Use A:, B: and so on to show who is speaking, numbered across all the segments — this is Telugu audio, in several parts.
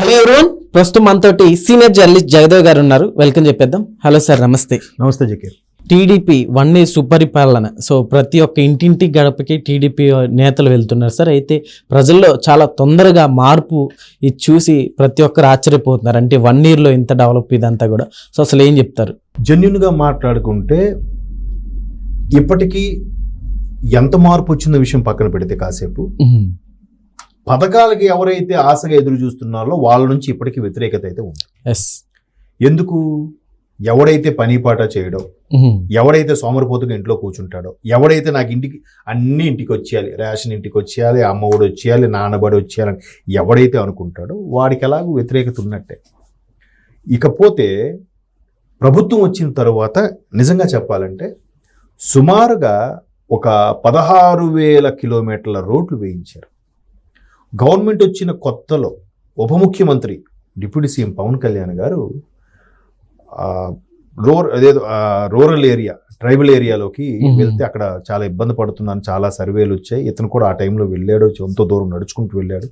A: హలో ఎవరోన్, ప్రస్తుతం మనతోటి సీనియర్ జర్నలిస్ట్ జయదేవ్ గారు ఉన్నారు. వెల్కమ్ చెప్పేద్దాం. హలో సార్, నమస్తే.
B: నమస్తే జకీర్.
A: టీడీపీ 1 డే సుపరిపాలన, సో ప్రతి ఒక్క ఇంటింటి గడపకి టీడీపీ నేతలు వెళ్తున్నారు సార్. అయితే ప్రజల్లో చాలా తొందరగా మార్పు ఇది చూసి ప్రతి ఒక్కరు ఆశ్చర్యపోతున్నారు. అంటే 1 yearలో ఇంత డెవలప్ ఇదంతా కూడా. సో అసలు ఏం చెప్తారు?
B: జెన్యున్గా మాట్లాడుకుంటే ఇప్పటికీ ఎంత మార్పు వచ్చిన విషయం పక్కన పెడితే కాసేపు పథకాలకి ఎవరైతే ఆశగా ఎదురు చూస్తున్నారో వాళ్ళ నుంచి ఇప్పటికీ వ్యతిరేకత అయితే ఉంది. ఎందుకు? ఎవడైతే పని పాట చేయడో, ఎవడైతే సోమరిపోతుగా ఇంట్లో కూర్చుంటాడో, ఎవడైతే నాకు ఇంటికి వచ్చేయాలి, రేషన్ ఇంటికి వచ్చేయాలి, అమ్మఒడి వచ్చేయాలి, నాన్నబడి వచ్చేయాలని ఎవడైతే అనుకుంటాడో వాడికి ఎలాగూ వ్యతిరేకత ఉన్నట్టే. ఇకపోతే ప్రభుత్వం వచ్చిన తర్వాత నిజంగా చెప్పాలంటే సుమారుగా ఒక 16,000 కిలోమీటర్ల రోడ్లు వేయించారు. గవర్నమెంట్ వచ్చిన కొత్తలో ఉప ముఖ్యమంత్రి డిప్యూటీ సీఎం పవన్ కళ్యాణ్ గారు రూరల్ ఏరియా, ట్రైబల్ ఏరియాలోకి వెళ్తే అక్కడ చాలా ఇబ్బంది పడుతున్నాను, చాలా సర్వేలు వచ్చాయి. ఇతను కూడా ఆ టైంలో వెళ్ళాడు, ఎంతో దూరం నడుచుకుంటూ వెళ్ళాడు.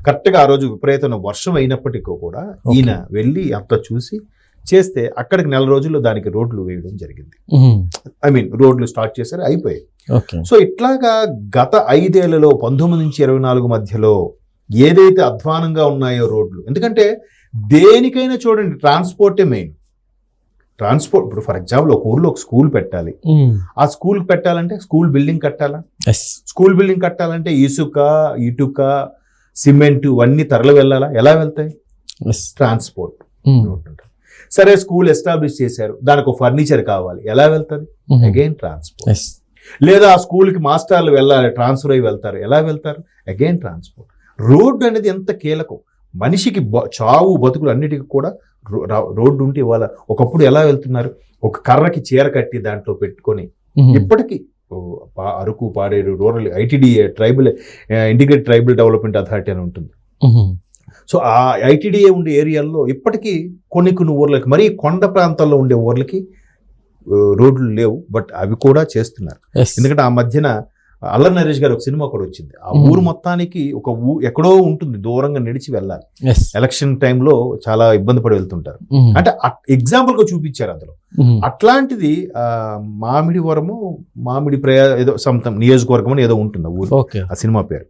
B: కరెక్ట్గా ఆ రోజు విపరీతమైన వర్షం అయినప్పటికీ కూడా ఈయన వెళ్ళి అంతా చూసి చేస్తే అక్కడికి 4 రోజుల్లో దానికి రోడ్లు వేయడం జరిగింది. రోడ్లు స్టార్ట్ చేశారు, అయిపోయాయి. సో ఇట్లాగా గత 5 ఏళ్లలో 19 నుంచి 24 మధ్యలో ఏదైతే అధ్వానంగా ఉన్నాయో రోడ్లు, ఎందుకంటే దేనికైనా చూడండి ట్రాన్స్పోర్టే మెయిన్. ట్రాన్స్పోర్ట్ ఇప్పుడు ఫర్ ఎగ్జాంపుల్ ఒక ఊర్లో ఒక స్కూల్ పెట్టాలి, ఆ స్కూల్ పెట్టాలంటే స్కూల్ బిల్డింగ్ కట్టాలా? స్కూల్ బిల్డింగ్ కట్టాలంటే ఇటుక సిమెంట్ అన్నీ తరలి వెళ్ళాలా? ఎలా వెళ్తాయి? ట్రాన్స్పోర్ట్. సరే స్కూల్ ఎస్టాబ్లిష్ చేశారు, దానికి ఒక ఫర్నిచర్ కావాలి, ఎలా వెళ్తుంది? Again transport. లేదా ఆ స్కూల్కి మాస్టర్లు వెళ్ళాలి, ట్రాన్స్ఫర్ అయ్యి వెళ్తారు, ఎలా వెళ్తారు? Again transport. రోడ్డు అనేది ఎంత కీలకం మనిషికి, చావు బతుకులు అన్నిటికీ కూడా రోడ్డు ఉంటే ఇవాళ. ఒకప్పుడు ఎలా వెళ్తున్నారు? ఒక కర్రకి చీర కట్టి దాంట్లో పెట్టుకొని, ఇప్పటికీ Araku, Paderu, rural ITDA, tribal integrated tribal development authority అని ఉంటుంది. సో ఆ ఐటీడీఏ ఉండే ఏరియాల్లో ఇప్పటికీ కొన్ని ఊర్లకి, మరీ కొండ ప్రాంతాల్లో ఉండే ఊర్లకి రోడ్లు లేవు, బట్ అవి కూడా చేస్తున్నారు. ఎందుకంటే ఆ మధ్యన అల్లరి నరేష్ గారు ఒక సినిమా కూడా వచ్చింది. ఆ ఊరు మొత్తానికి ఒక ఎక్కడో ఉంటుంది, దూరంగా నడిచి వెళ్ళాలి. ఎలక్షన్ టైంలో చాలా ఇబ్బంది పడి వెళ్తుంటారు. అంటే ఎగ్జాంపుల్ గా చూపించారు అందులో. అట్లాంటిది మామిడి ఏదో సొంతం నియోజకవర్గం అని ఏదో ఉంటుంది ఆ ఊరు, ఆ సినిమా పేరు.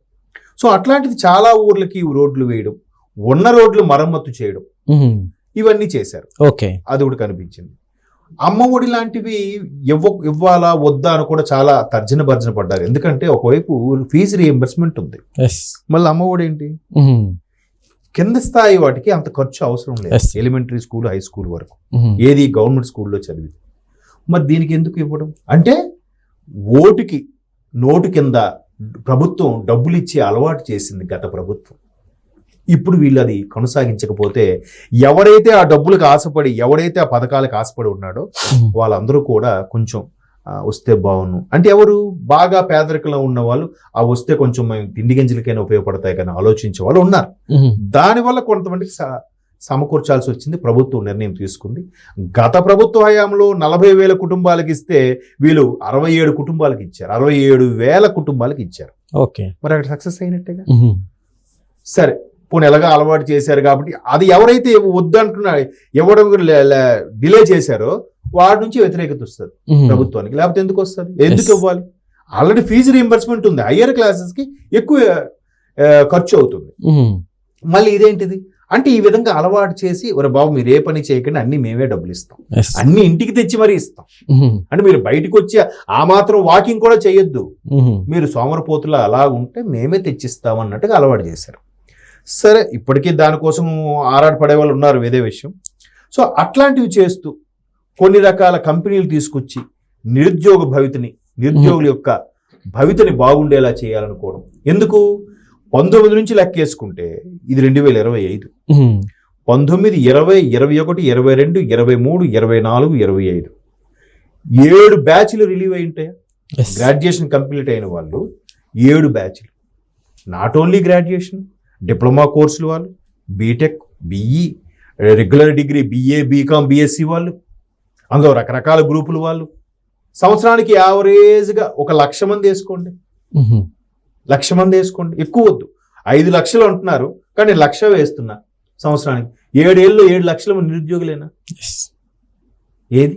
B: సో అట్లాంటిది చాలా ఊర్లకి రోడ్లు వేయడం, ఉన్న రోడ్లు మరమ్మతు చేయడం, ఇవన్నీ చేశారు. అది కూడా కనిపించింది. అమ్మ ఒడి లాంటివి ఇవ్వాలా వద్దా అని కూడా చాలా తర్జన భర్జన పడ్డారు. ఎందుకంటే ఒకవైపు ఫీజు రీఎంబర్స్మెంట్ ఉంది, మళ్ళీ అమ్మ ఒడి ఏంటి? కింద స్థాయి వాటికి అంత ఖర్చు అవసరం లేదు, ఎలిమెంటరీ స్కూల్, హై స్కూల్ వరకు ఏది గవర్నమెంట్ స్కూల్లో చదివి. మరి దీనికి ఎందుకు ఇవ్వడం? అంటే నోటు కింద ప్రభుత్వం డబ్బులు ఇచ్చే అలవాటు చేసింది గత ప్రభుత్వం. ఇప్పుడు వీళ్ళు అది కొనసాగించకపోతే ఎవరైతే ఆ డబ్బులకు ఆశపడి, ఎవరైతే ఆ పథకాలకు ఆశపడి ఉన్నాడో వాళ్ళందరూ కూడా కొంచెం వస్తే బాగుండు అంటే, ఎవరు బాగా పేదరికంలో ఉన్న వాళ్ళు ఆ వస్తే కొంచెం మేము తిండి గింజలకైనా ఉపయోగపడతాయి కానీ ఆలోచించే వాళ్ళు ఉన్నారు. దానివల్ల కొంతమందికి సమకూర్చాల్సి వచ్చింది. ప్రభుత్వం నిర్ణయం తీసుకుంది. గత ప్రభుత్వ హయాంలో 40,000 కుటుంబాలకు ఇస్తే వీళ్ళు 67 కుటుంబాలకు ఇచ్చారు, 67,000 కుటుంబాలకు ఇచ్చారు. మరి అక్కడ సక్సెస్ అయినట్టేగా. సరే పోనీ ఎలాగా అలవాటు చేశారు కాబట్టి అది ఎవరైతే వద్దంటున్నా ఇవ్వడం డిలే చేశారో వాడి నుంచి వ్యతిరేకత వస్తుంది ప్రభుత్వానికి. లేకపోతే ఎందుకు వస్తుంది? ఎందుకు ఇవ్వాలి? ఆల్రెడీ ఫీజు రీఎంబర్స్మెంట్ ఉంది, హయ్యర్ క్లాసెస్కి ఎక్కువ ఖర్చు అవుతుంది. మళ్ళీ ఇదేంటిది అంటే, ఈ విధంగా అలవాటు చేసి ఒరే బాబు మీరు ఏ పని చేయకుండా అన్ని మేమే డబ్బులు ఇస్తాం, అన్ని ఇంటికి తెచ్చి మరీ ఇస్తాం. అంటే మీరు బయటకు వచ్చి ఆ మాత్రం వాకింగ్ కూడా చేయొద్దు, మీరు సోమరపోతులు అలా ఉంటే మేమే తెచ్చిస్తాం అన్నట్టుగా అలవాటు చేశారు. సరే ఇప్పటికీ దానికోసం ఆరాటపడే వాళ్ళు ఉన్నారు, వేరే విషయం. సో అట్లాంటివి చేస్తూ కొన్ని రకాల కంపెనీలు తీసుకొచ్చి నిరుద్యోగుల యొక్క భవితని బాగుండేలా చేయాలనుకోవడం. ఎందుకు? 19 నుంచి లెక్కేసుకుంటే ఇది 2025, 19, 20, 21, 22, 23, 24, 25 7 బ్యాచ్లు రిలీవ్ అయి ఉంటాయి. గ్రాడ్యుయేషన్ కంప్లీట్ అయిన వాళ్ళు 7 బ్యాచ్లు. నాట్ ఓన్లీ గ్రాడ్యుయేషన్, డిప్లొమా కోర్సులు వాళ్ళు, BTech, BE, regular degree, BA, BCom, BSc వాళ్ళు, అందులో రకరకాల గ్రూపులు వాళ్ళు. సంవత్సరానికి యావరేజ్గా 1,00,000 మంది వేసుకోండి, 1,00,000 మంది వేసుకోండి, ఎక్కువ వద్దు. 5 లక్షలు అంటున్నారు కానీ 1,00,000 వేస్తున్నా, సంవత్సరానికి 7 ఏళ్ళు 7 లక్షల మంది నిరుద్యోగులేనా?
A: Yes.
B: ఏది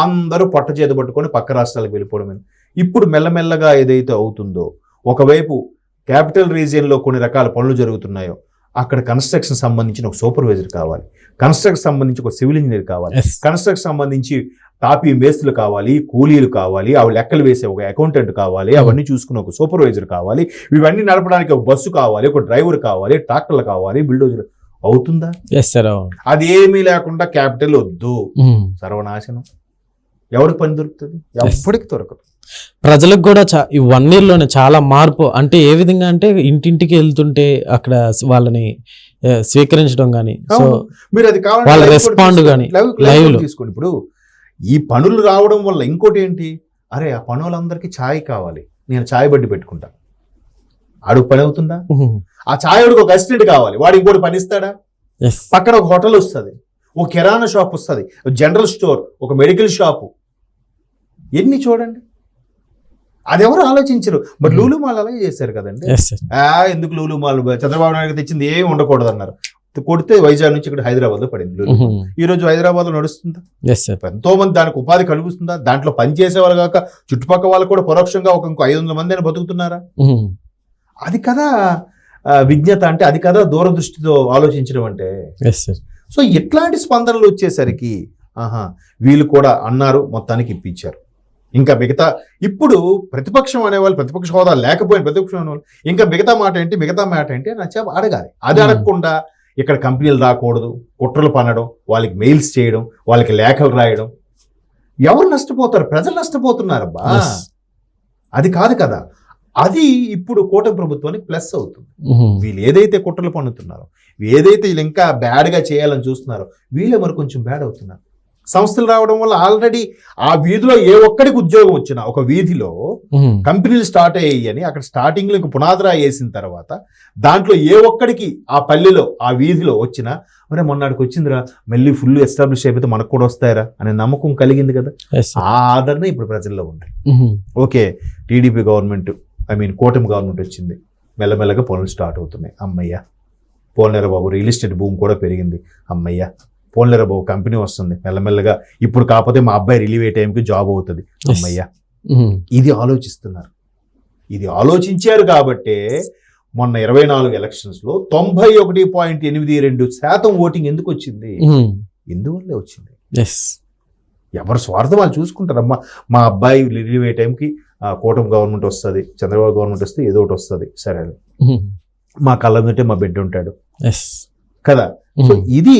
B: అందరూ పొట్ట చేత పట్టుకొని పక్క రాష్ట్రాలకు వెళ్ళిపోవడం. ఇప్పుడు మెల్లమెల్లగా ఏదైతే అవుతుందో, ఒకవైపు క్యాపిటల్ రీజియన్లో కొన్ని రకాల పనులు జరుగుతున్నాయో అక్కడ కన్స్ట్రక్షన్ సంబంధించిన ఒక సూపర్వైజర్ కావాలి, కన్స్ట్రక్షన్ సంబంధించి ఒక సివిల్ ఇంజనీర్ కావాలి,
A: Yes.
B: కన్స్ట్రక్షన్ సంబంధించి టాపీ మేస్త్రులు కావాలి, కూలీలు కావాలి, అవి లెక్కలు వేసే ఒక అకౌంటెంట్ కావాలి, అవన్నీ చూసుకున్న ఒక సూపర్వైజర్ కావాలి, ఇవన్నీ నడపడానికి ఒక బస్సు కావాలి, ఒక డ్రైవర్ కావాలి, ట్రాక్టర్లు కావాలి, బిల్డోజర్. అవుతుందా?
A: ఎస్ సార్, అవును.
B: అదేమీ లేకుండా క్యాపిటల్ వద్దు, సర్వనాశనం. ఎవరికి పని దొరుకుతుంది? ఎప్పటికి దొరకదు.
A: ప్రజలకు కూడా ఈ 1 year లోనే చాలా మార్పు. అంటే ఏ విధంగా అంటే ఇంటింటికి వెళ్తుంటే అక్కడ వాళ్ళని స్వీకరించడం కానీ, సో
B: మీరు అది కావాలంటే
A: వాళ్ళ
B: live
A: రెస్పాండ్
B: కూడా
A: కానీ
B: live లో తీసుకోండి. ఇప్పుడు ఈ పనులు రావడం వల్ల ఇంకోటి ఏంటి, అరే ఆ పనులందరికీ ఛాయ్ కావాలి, నేను ఛాయ్ బడ్డి పెట్టుకుంటా. ఆడు పని అవుతుందా? ఆ ఛాయోడికి ఒక అసిస్టెంట్ కావాలి, వాడు ఇంకోటి పని ఇస్తాడా? పక్కన ఒక హోటల్ వస్తుంది, ఒక కిరాణా షాప్ వస్తుంది, జనరల్ స్టోర్, ఒక మెడికల్ షాపు, ఎన్ని చూడండి. అది ఎవరు ఆలోచించరు. బట్ లూలు మాల్ అలాగే చేశారు కదండి. ఎందుకు లూలు మాల్? చంద్రబాబు నాయుడు తెచ్చింది ఏమి ఉండకూడదు అన్నారు, కొడితే వైజాగ్ నుంచి ఇక్కడ హైదరాబాద్ లో పడింది లూలు మాల్. ఈ రోజు హైదరాబాద్ లో నడుస్తుందా? ఎంతో మంది దానికి ఉపాధి కలుగుతుందా? దాంట్లో పనిచేసే వాళ్ళు కాక చుట్టుపక్కల వాళ్ళు కూడా పరోక్షంగా ఒక ఇంకో 500 మంది అని బతుకుతున్నారా? అది కదా విజ్ఞత అంటే, అది కదా దూరదృష్టితో ఆలోచించడం అంటే. సో ఇట్లాంటి స్పందనలు వచ్చేసరికి వీళ్ళు కూడా అన్నారు, మొత్తానికి ఇప్పించారు. ఇంకా మిగతా ఇప్పుడు ప్రతిపక్షం అనేవాళ్ళు, ప్రతిపక్ష హోదా లేకపోయిన ప్రతిపక్షం అనేవాళ్ళు ఇంకా మిగతా మాట ఏంటి అని అడగాలి. అది అడగకుండా ఇక్కడ కంపెనీలు రాకూడదు, కుట్రలు పనడం, వాళ్ళకి మెయిల్స్ చేయడం, వాళ్ళకి లేఖలు రాయడం. ఎవరు నష్టపోతారు? ప్రజలు నష్టపోతున్నారబ్బా. అది కాదు కదా. అది ఇప్పుడు కూటమి ప్రభుత్వానికి ప్లస్ అవుతుంది. వీళ్ళు ఏదైతే కుట్రలు పన్నుతున్నారో, ఏదైతే వీళ్ళు ఇంకా బ్యాడ్గా చేయాలని చూస్తున్నారో, వీళ్ళే మరి కొంచెం బ్యాడ్ అవుతున్నారు. సంస్థలు రావడం వల్ల ఆల్రెడీ ఆ వీధిలో ఏ ఒక్కడికి ఉద్యోగం వచ్చినా, ఒక వీధిలో కంపెనీలు స్టార్ట్ అయ్యాయని అక్కడ స్టార్టింగ్ లో పునాదిరా వేసిన తర్వాత దాంట్లో ఏ ఒక్కడికి ఆ పల్లెలో ఆ వీధిలో వచ్చినా, మరి మొన్నటికి వచ్చిందిరా, మళ్ళీ ఫుల్ ఎస్టాబ్లిష్ అయిపోతే మనకు కూడా వస్తాయరా అనే నమ్మకం కలిగింది కదా. ఆ ఆదరణ ఇప్పుడు ప్రజల్లో ఉంది. ఓకే, టీడీపీ గవర్నమెంట్, కూటమి గవర్నమెంట్ వచ్చింది, మెల్లమెల్లగా పనులు స్టార్ట్ అవుతున్నాయి. అమ్మయ్య, పోలేరా బాబు, రియల్ ఎస్టేట్ భూమి కూడా పెరిగింది. అమ్మయ్య, పోలేరా బాబు, కంపెనీ వస్తుంది మెల్లమెల్లగా. ఇప్పుడు కాకపోతే మా అబ్బాయి రిలీవ్ అయ్యే టైంకి జాబ్ అవుతుంది. అమ్మయ్య, ఇది ఆలోచిస్తున్నారు. ఇది ఆలోచించారు కాబట్టే మొన్న 24 ఎలక్షన్స్ లో 91.82% ఓటింగ్ ఎందుకు వచ్చింది? ఎందువల్లే వచ్చింది. ఎవరు స్వార్థం వాళ్ళు చూసుకుంటారమ్మా. మా అబ్బాయి రిలీవ్ అయ్యే టైంకి కూటమి గవర్నమెంట్ వస్తుంది, చంద్రబాబు గవర్నమెంట్ వస్తే ఏదో ఒకటి వస్తుంది, సరే మా కళ్ళ మీటే మా బిడ్డ ఉంటాడు కదా. సో ఇది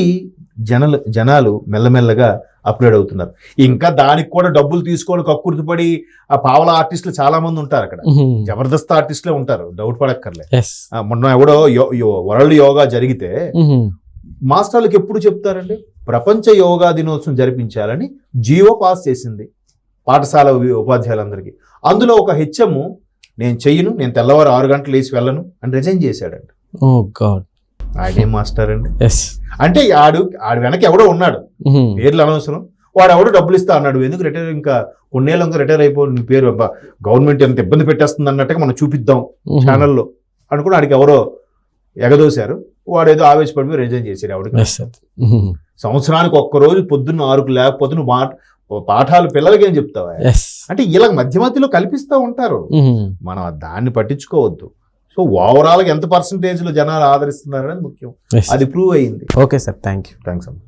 B: జనాలు మెల్లమెల్లగా అప్గ్రేడ్ అవుతున్నారు. ఇంకా దానికి కూడా డబ్బులు తీసుకొని కక్కుర్తిపడి ఆ పావలా ఆర్టిస్టులు చాలా మంది ఉంటారు అక్కడ. జబర్దస్త్ ఆర్టిస్టులే ఉంటారు, డౌట్ పడక్కర్లే. మొన్న ఎవడో వరల్డ్ యోగా జరిగితే మాస్టర్లకు ఎప్పుడు చెప్తారండి, ప్రపంచ యోగా దినోత్సవం జరిపించాలని జీవో పాస్ చేసింది పాఠశాల ఉపాధ్యాయులందరికీ. అందులో ఒక హెచ్ఎం, నేను చెయ్యను, నేను తెల్లవారు 6 గంటలు లేచి వెళ్ళను అని రిజైన్ చేశాడండి. ఆయనేం మాస్టర్ అండి? అంటే ఆడు వెనక ఎవడో ఉన్నాడు, పేర్లు అనవసరం, వాడు ఎవడో డబ్బులు ఇస్తా అన్నాడు. ఎందుకు రిటైర్, ఇంకా కొన్నేళ్ళు ఇంకా రిటైర్ అయిపోయి పేరు గవర్నమెంట్ ఎంత ఇబ్బంది పెట్టేస్తుంది అన్నట్టుగా మనం చూపిద్దాం ఛానల్లో అనుకుని ఆడికి ఎవరో ఎగదోశారు. వాడు ఏదో ఆవేశపడిపోయి రిజైన్ చేశాడు. ఎవరికి సంవత్సరానికి ఒక్కరోజు పొద్దున్న 6కు లేకపోతే నువ్వు పాఠాలు పిల్లలకి ఏం చెప్తావా? అంటే ఇలా మధ్య మధ్యలో కల్పిస్తూ ఉంటారు, మనం దాన్ని పట్టించుకోవద్దు. సో ఓవరాల్గా ఎంత పర్సంటేజ్లో జనాలు ఆదరిస్తున్నారనేది ముఖ్యం. అది ప్రూవ్ అయ్యింది.
A: Okay sir, thanks.
B: అమ్మ.